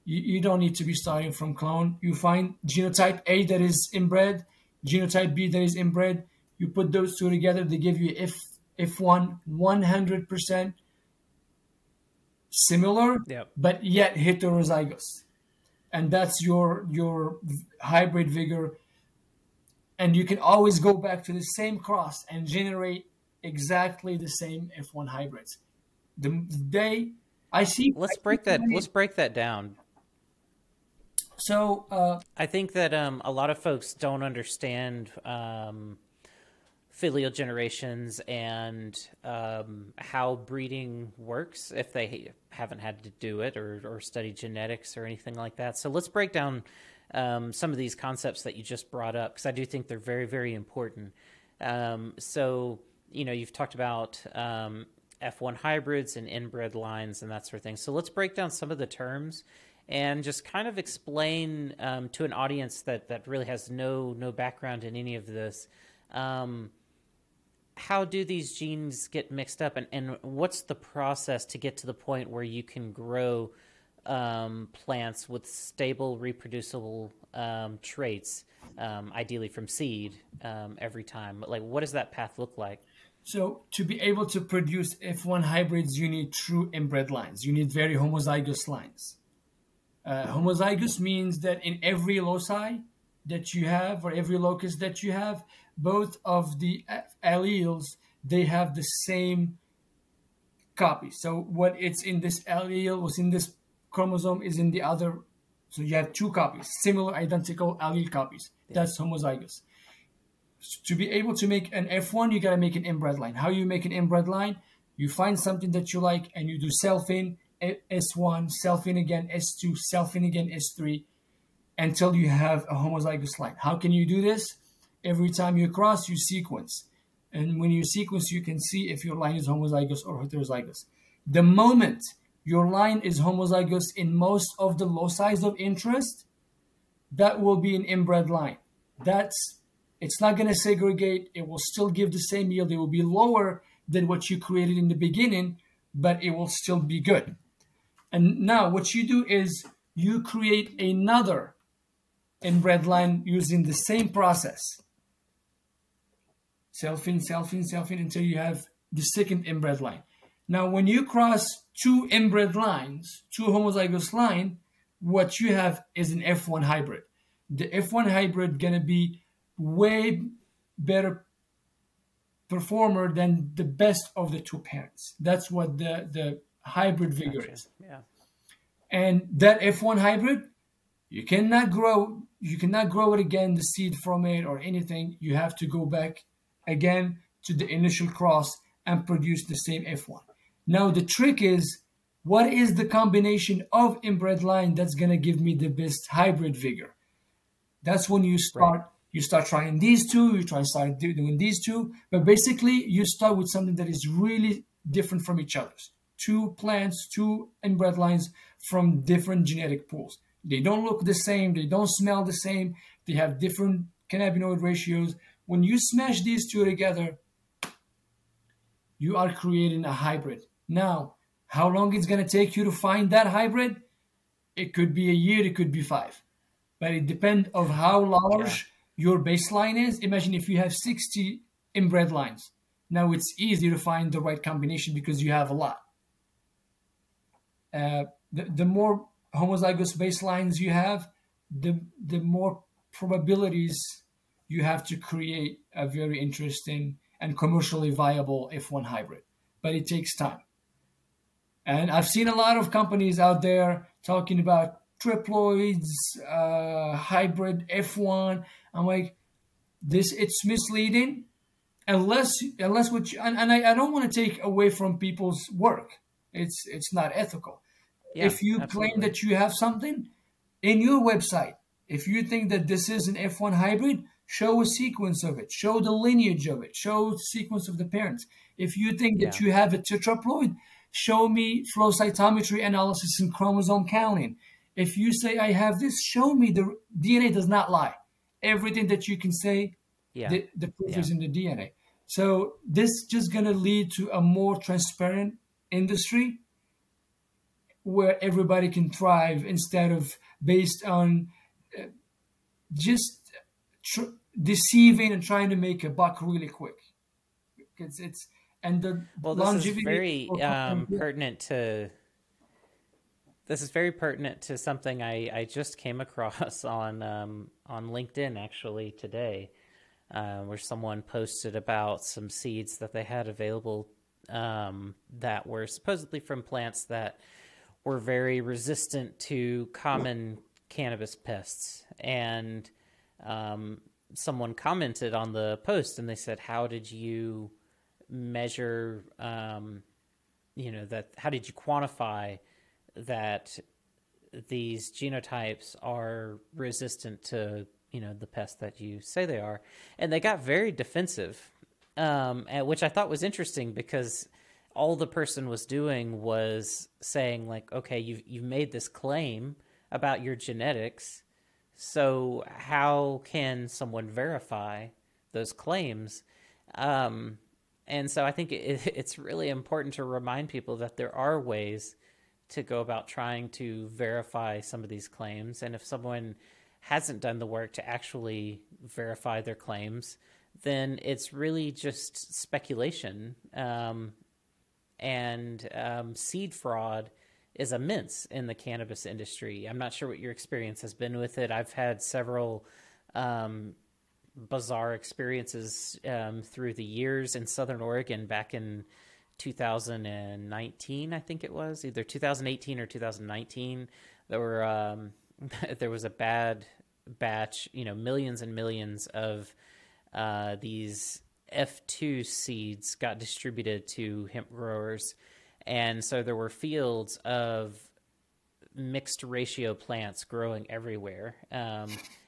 A: you don't need to be starting from clone. You find genotype A that is inbred, genotype B that is inbred. You put those two together, they give you F1 100% similar, but yet heterozygous, and that's your hybrid vigor. And you can always go back to the same cross and generate exactly the same F1 hybrids. The day I see,
C: let's break that down.
A: So
C: I think that a lot of folks don't understand filial generations and how breeding works if they haven't had to do it or study genetics or anything like that. So let's break down some of these concepts that you just brought up, because I do think they're very, very important. So, you've talked about F1 hybrids and inbred lines and that sort of thing. So let's break down some of the terms and just kind of explain to an audience that really has no background in any of this, how do these genes get mixed up, and what's the process to get to the point where you can grow plants with stable, reproducible traits, ideally from seed every time? Like, what does that path look like?
A: So to be able to produce F1 hybrids, you need true inbred lines. You need very homozygous lines. Homozygous means that in every loci that you have, or every locus that you have, both of the alleles, they have the same copy. So what it's in this allele, what's in this chromosome is in the other. So you have two copies, similar, identical allele copies. That's homozygous. To be able to make an F1, you got to make an inbred line. How you make an inbred line? You find something that you like, and you do self-in, S1, self-in again, S2, self-in again, S3, until you have a homozygous line. How can you do this? Every time you cross, you sequence. And when you sequence, you can see if your line is homozygous or heterozygous. The moment your line is homozygous in most of the loci of interest, that will be an inbred line. It's not going to segregate. It will still give the same yield. It will be lower than what you created in the beginning, but it will still be good. And now what you do is you create another inbred line using the same process. Self-in, self-in, self-in until you have the second inbred line. Now, when you cross two inbred lines, two homozygous line, what you have is an F1 hybrid. The F1 hybrid gonna be way better performer than the best of the two parents. That's what the hybrid vigor is.
C: Yeah.
A: And that F1 hybrid, you cannot grow it again, the seed from it or anything. You have to go back again to the initial cross and produce the same F1. Now the trick is, what is the combination of inbred line that's gonna give me the best hybrid vigor? That's when you start trying these two, start doing these two, but basically you start with something that is really different from each other. Two plants, two inbred lines from different genetic pools. They don't look the same, they don't smell the same, they have different cannabinoid ratios. When you smash these two together, you are creating a hybrid. Now, how long it's gonna take you to find that hybrid? It could be a year, it could be 5. But it depends on how large your baseline is. Imagine if you have 60 inbred lines. Now it's easier to find the right combination because you have a lot. The more homozygous baselines you have, the more probabilities you have to create a very interesting and commercially viable F1 hybrid. But it takes time. And I've seen a lot of companies out there talking about triploids, hybrid F1. I'm like, it's misleading unless what you, and I don't want to take away from people's work. It's not ethical.
C: Yeah,
A: if you claim that you have something in your website, if you think that this is an F1 hybrid, show a sequence of it, show the lineage of it, show the sequence of the parents. If you think that you have a tetraploid, show me flow cytometry analysis and chromosome counting. If you say I have this, show me the DNA does not lie. Everything that you can say, the proof is in the DNA. So this just going to lead to a more transparent industry where everybody can thrive instead of based on just deceiving and trying to make a buck really quick. It's and the
C: this is very pertinent to. This is very pertinent to something I just came across on LinkedIn actually today, where someone posted about some seeds that they had available that were supposedly from plants that were very resistant to common cannabis pests. And someone commented on the post and they said, how did you measure, how did you quantify that these genotypes are resistant to, the pests that you say they are? And they got very defensive, which I thought was interesting because all the person was doing was saying like, okay, you've made this claim about your genetics, so how can someone verify those claims? And so I think it's really important to remind people that there are ways to go about trying to verify some of these claims. And if someone hasn't done the work to actually verify their claims, then it's really just speculation. And seed fraud is immense in the cannabis industry. I'm not sure what your experience has been with it. I've had several bizarre experiences through the years in Southern Oregon back in 2019, I think it was, either 2018 or 2019. There was a bad batch, millions and millions of these F2 seeds got distributed to hemp growers. And so there were fields of mixed ratio plants growing everywhere.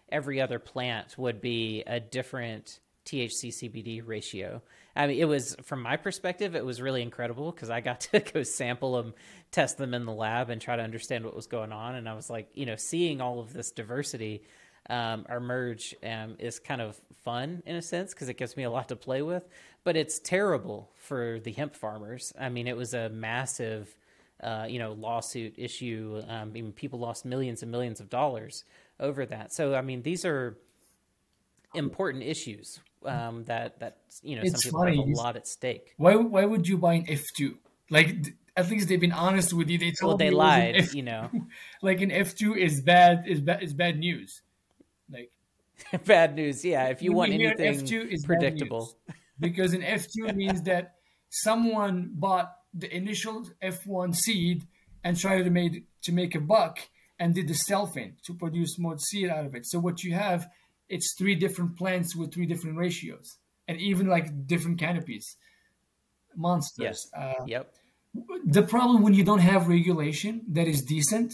C: Every other plant would be a different THC CBD ratio. I mean, it was, from my perspective, it was really incredible because I got to go sample them, test them in the lab, and try to understand what was going on. And I was like, seeing all of this diversity emerge is kind of fun in a sense because it gives me a lot to play with. But it's terrible for the hemp farmers. I mean, it was a massive, lawsuit issue. Even people lost millions and millions of dollars over that. So, I mean, these are important issues that some people have a lot at stake.
A: Why would you buy an F2? Like, at least they've been honest with you. They told
C: they
A: me
C: lied,
A: Like an F2 is bad news. Like
C: bad news, yeah. If you want anything
A: F2 is
C: predictable,
A: because an F2 means that someone bought the initial F1 seed and tried to make a buck and did the self-in to produce more seed out of it. So what you have, it's 3 different plants with 3 different ratios, and even like different canopies, monsters.
C: Yep.
A: The problem when you don't have regulation that is decent,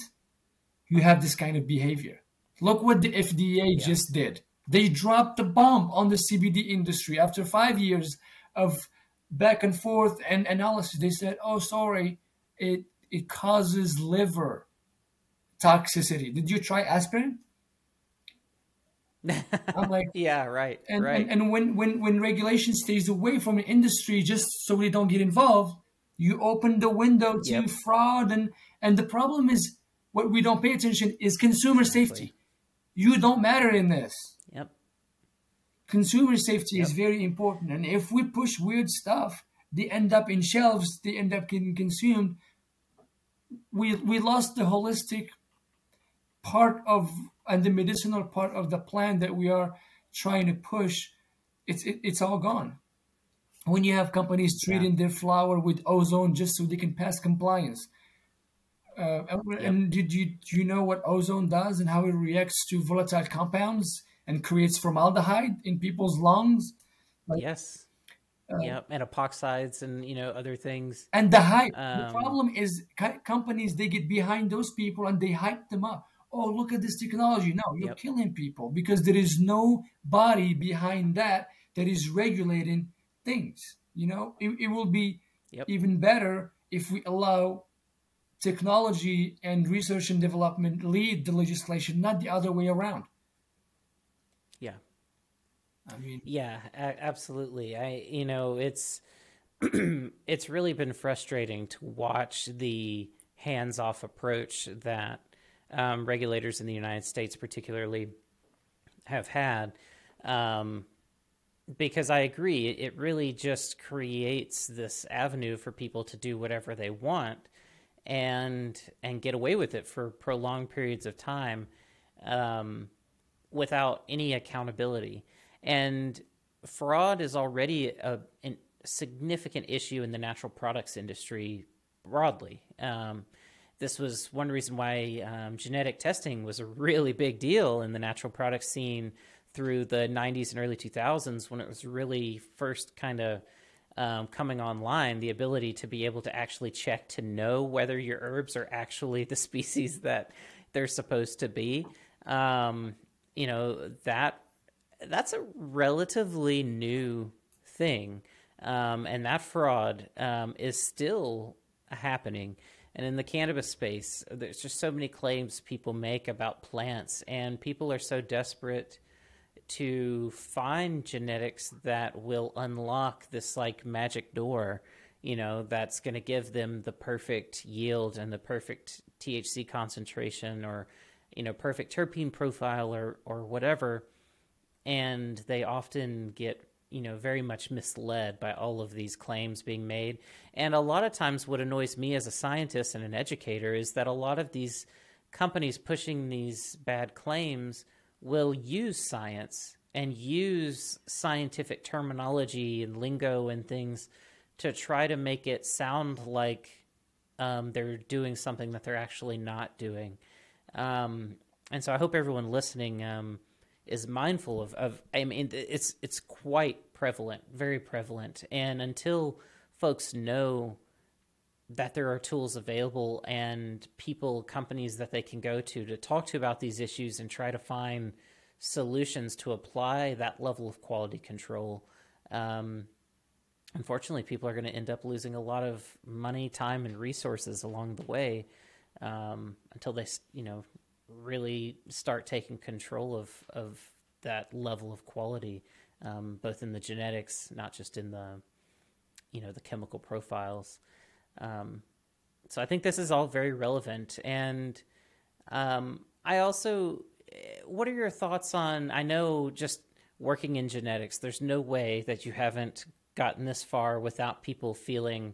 A: you have this kind of behavior. Look what the FDA just did. They dropped the bomb on the CBD industry after 5 years of back and forth and analysis. They said, "Oh, sorry, it causes liver toxicity. Did you try aspirin?" I'm like,
C: yeah, right.
A: And when regulation stays away from the industry just so they don't get involved, you open the window to fraud. And the problem is, what we don't pay attention is consumer safety. You don't matter in this.
C: Yep.
A: Consumer safety is very important. And if we push weird stuff, they end up in shelves, they end up getting consumed. We lost the holistic part of and the medicinal part of the plant that we are trying to push. It's all gone. When you have companies treating their flower with ozone just so they can pass compliance. And do you know what ozone does and how it reacts to volatile compounds and creates formaldehyde in people's lungs?
C: Yes. And epoxides and other things.
A: And the hype. The problem is companies, they get behind those people and they hype them up. Oh, look at this technology. No, you're killing people because there is no body behind that is regulating things. It will be even better if we allow technology and research and development lead the legislation, not the other way around.
C: Yeah.
A: I mean,
C: absolutely. It's it's really been frustrating to watch the hands-off approach that regulators in the United States particularly have had, because I agree, it really just creates this avenue for people to do whatever they want and get away with it for prolonged periods of time without any accountability. And fraud is already a significant issue in the natural products industry broadly. This was one reason why genetic testing was a really big deal in the natural products scene through the 90s and early 2000s, when it was really first kind of coming online, the ability to be able to actually check to know whether your herbs are actually the species that they're supposed to be. That's a relatively new thing. And that fraud is still happening. And in the cannabis space, there's just so many claims people make about plants, and people are so desperate to find genetics that will unlock this like magic door, that's going to give them the perfect yield and the perfect THC concentration or, perfect terpene profile or whatever. And they often get, very much misled by all of these claims being made. And a lot of times what annoys me as a scientist and an educator is that a lot of these companies pushing these bad claims will use science and use scientific terminology and lingo and things to try to make it sound like they're doing something that they're actually not doing. And so I hope everyone listening is mindful of it's quite prevalent, very prevalent. And until folks know that there are tools available and people, companies that they can go to talk to about these issues and try to find solutions to apply that level of quality control, unfortunately, people are going to end up losing a lot of money, time, and resources along the way, until they, really start taking control of that level of quality, both in the genetics, not just in the chemical profiles. So I think this is all very relevant. And I also, what are your thoughts on, I know just working in genetics, there's no way that you haven't gotten this far without people feeling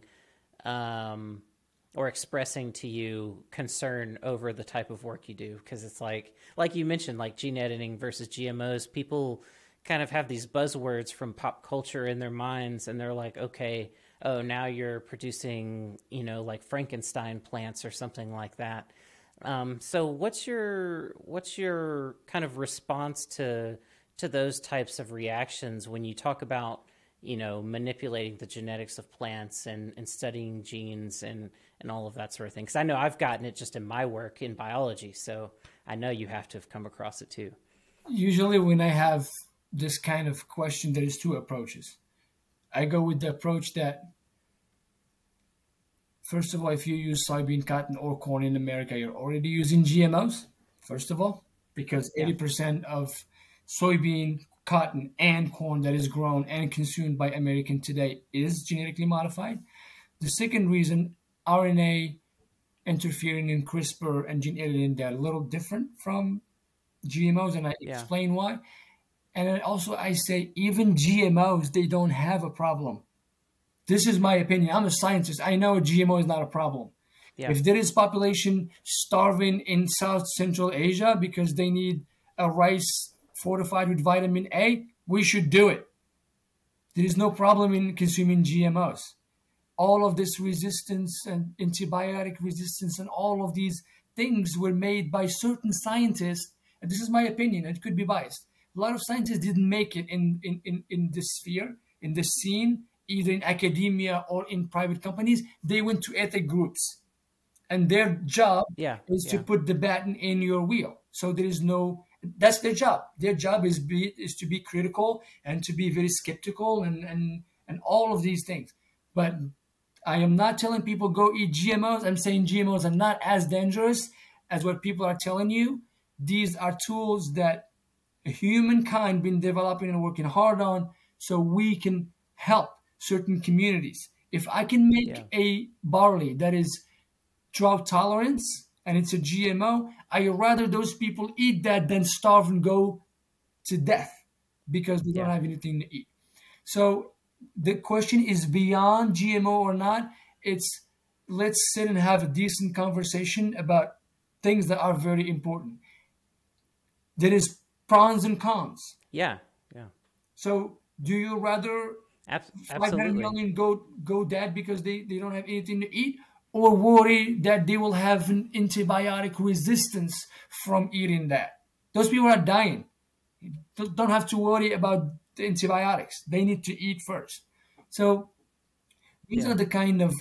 C: or expressing to you concern over the type of work you do. Because it's like you mentioned, like gene editing versus GMOs, people kind of have these buzzwords from pop culture in their minds, and they're like, okay, oh, now you're producing, like Frankenstein plants or something like that. So what's your kind of response to those types of reactions when you talk about, manipulating the genetics of plants and studying genes and all of that sort of thing? Because I know I've gotten it just in my work in biology, so I know you have to have come across it too.
A: Usually when I have this kind of question, there is two approaches. I go with the approach that, first of all, if you use soybean, cotton, or corn in America, you're already using GMOs, first of all, because 80% of soybean, cotton, and corn that is grown and consumed by Americans today is genetically modified. The second reason, RNA interfering in CRISPR and gene editing, they're a little different from GMOs, and I explain why. And then also I say even GMOs, they don't have a problem. This is my opinion. I'm a scientist. I know GMO is not a problem. Yeah. If there is population starving in South Central Asia because they need a rice fortified with vitamin A, we should do it. There is no problem in consuming GMOs. All of this resistance and antibiotic resistance and all of these things were made by certain scientists. And this is my opinion. It could be biased. A lot of scientists didn't make it in this sphere, in this scene, either in academia or in private companies. They went to ethic groups. And their job is to put the baton in your wheel. So there is no, that's their job. Their job is to be critical and to be very skeptical and all of these things. But I am not telling people go eat GMOs. I'm saying GMOs are not as dangerous as what people are telling you. These are tools that humankind been developing and working hard on so we can help certain communities. If I can make a barley that is drought tolerance and it's a GMO, I'd rather those people eat that than starve and go to death because they don't have anything to eat. So the question is beyond GMO or not. It's let's sit and have a decent conversation about things that are very important. There is pros and cons.
C: Yeah.
A: So do you rather 500 million go dead because they don't have anything to eat, or worry that they will have an antibiotic resistance from eating that? Those people are dying. Don't have to worry about the antibiotics. They need to eat first. So these are the kind of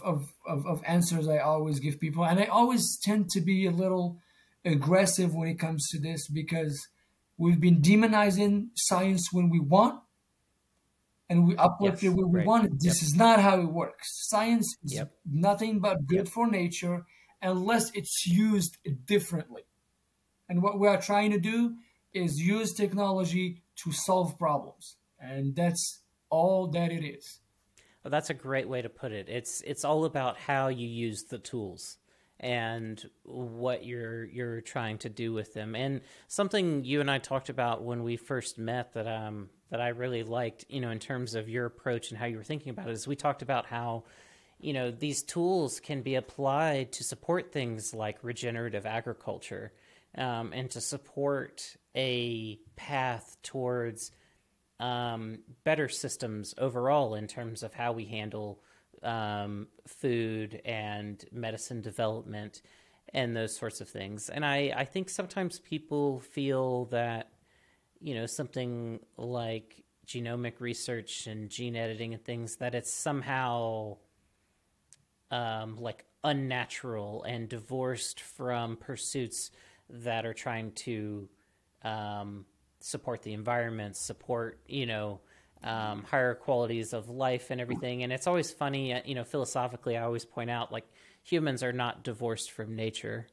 A: answers I always give people. And I always tend to be a little aggressive when it comes to this because we've been demonizing science when we want, and we uplift it when we want. This is not how it works. Science is nothing but good for nature unless it's used differently. And what we are trying to do is use technology to solve problems. And that's all that it is.
C: Well, that's a great way to put it. It's all about how you use the tools and what you're trying to do with them. And something you and I talked about when we first met that I really liked, in terms of your approach and how you were thinking about it, is we talked about how, these tools can be applied to support things like regenerative agriculture, and to support a path towards better systems overall in terms of how we handle food and medicine development and those sorts of things. And I think sometimes people feel that, something like genomic research and gene editing and things, that it's somehow like unnatural and divorced from pursuits that are trying to support the environment, support, higher qualities of life and everything. And it's always funny, you know, philosophically, I always point out, like, humans are not divorced from nature.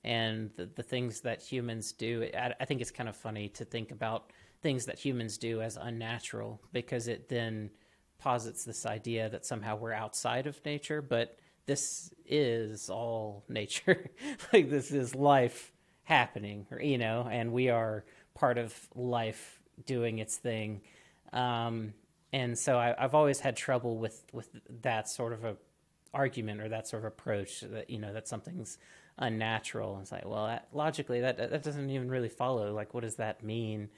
C: And the things that humans do, I think it's kind of funny to think about things that humans do as unnatural, because it then posits this idea that somehow we're outside of nature, but this is all nature. Like, this is life happening, you know, and we are part of life doing its thing. And so I've always had trouble with that sort of a argument, or that sort of approach, that, you know, that something's unnatural. It's like, well, logically that doesn't even really follow. Like, what does that mean?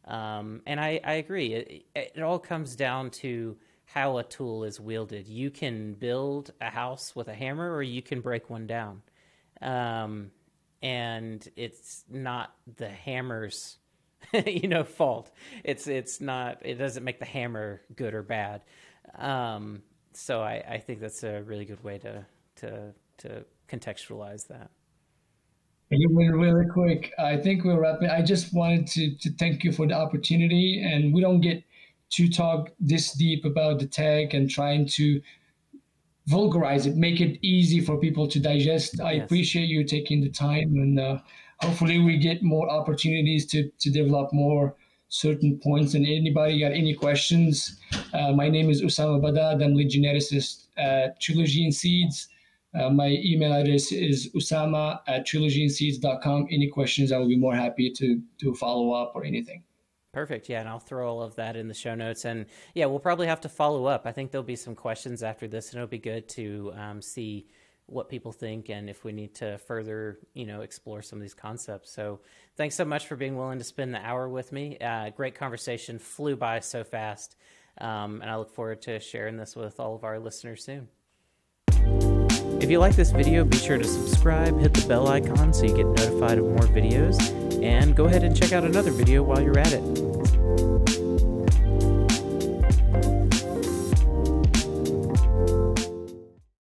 C: And I agree. It all comes down to how a tool is wielded. You can build a house with a hammer, or you can break one down. And it's not the hammer's you know, fault. It's not, it doesn't make the hammer good or bad. So I think that's a really good way to contextualize that.
A: Really quick, I think we're wrapping. I just wanted to thank you for the opportunity, and we don't get to talk this deep about the tech and trying to vulgarize it, make it easy for people to digest. I appreciate you taking the time, and hopefully we get more opportunities to develop more certain points. And anybody got any questions, my name is Oussama Badad. I'm lead geneticist at Trilogene Seeds. My email address is usama@trilogeneseeds.com. Any questions, I will be more happy to follow up or anything.
C: Perfect. Yeah, and I'll throw all of that in the show notes. And yeah, we'll probably have to follow up. I think there'll be some questions after this, and it'll be good to see what people think and if we need to further, you know, explore some of these concepts. So thanks so much for being willing to spend the hour with me. Great conversation, flew by so fast. And I look forward to sharing this with all of our listeners soon. If you like this video, be sure to subscribe, hit the bell icon so you get notified of more videos, and go ahead and check out another video while you're at it.